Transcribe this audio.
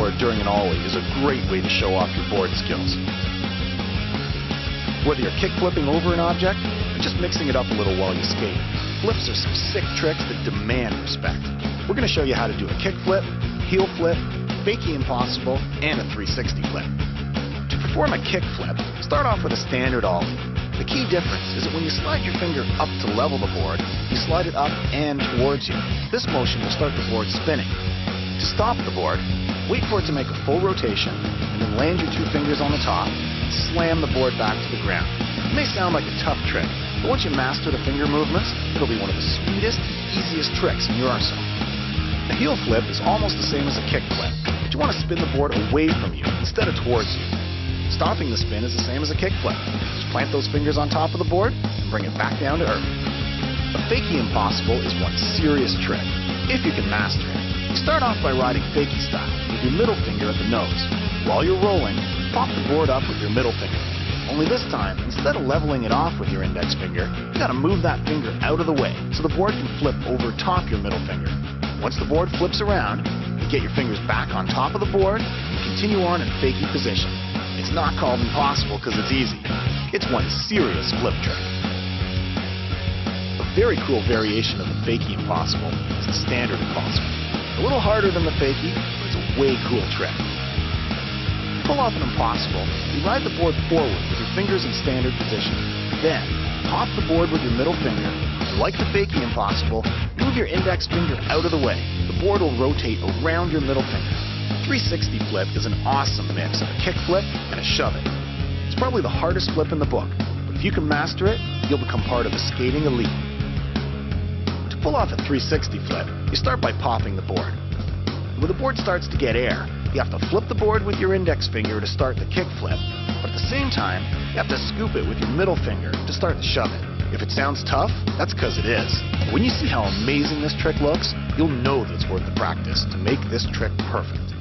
board during an ollie is a great way to show off your board skills. Whether you're kick flipping over an object or just mixing it up a little while you skate, flips are some sick tricks that demand respect. We're going to show you how to do a kick flip, heel flip, fakie impossible, and a 360 flip. To perform a kick flip, start off with a standard ollie. The key difference is that when you slide your finger up to level the board, you slide it up and towards you. This motion will start the board spinning. To stop the board, wait for it to make a full rotation, and then land your two fingers on the top and slam the board back to the ground. It may sound like a tough trick, but once you master the finger movements, it'll be one of the sweetest and easiest tricks in your arsenal. A heel flip is almost the same as a kick flip, but you want to spin the board away from you instead of towards you. Stopping the spin is the same as a kick flip. Just plant those fingers on top of the board and bring it back down to earth. A fakie impossible is one serious trick, if you can master it. You start off by riding fakie style with your middle finger at the nose. While you're rolling, pop the board up with your middle finger. Only this time, instead of leveling it off with your index finger, you gotta move that finger out of the way so the board can flip over top your middle finger. Once the board flips around, you get your fingers back on top of the board and continue on in fakie position. It's not called impossible because it's easy. It's one serious flip trick. A very cool variation of the fakie impossible is the standard impossible. A little harder than the fakie, but it's a way cool trick. To pull off an impossible, you ride the board forward with your fingers in standard position. Then, pop the board with your middle finger. Like the fakie impossible, move your index finger out of the way. The board will rotate around your middle finger. 360 flip is an awesome mix of a kick flip and a shove it. It's probably the hardest flip in the book, but if you can master it, you'll become part of the skating elite. To pull off a 360 flip, you start by popping the board. When the board starts to get air, you have to flip the board with your index finger to start the kick flip, but at the same time, you have to scoop it with your middle finger to start the shove it. If it sounds tough, that's because it is. When you see how amazing this trick looks, you'll know that it's worth the practice to make this trick perfect.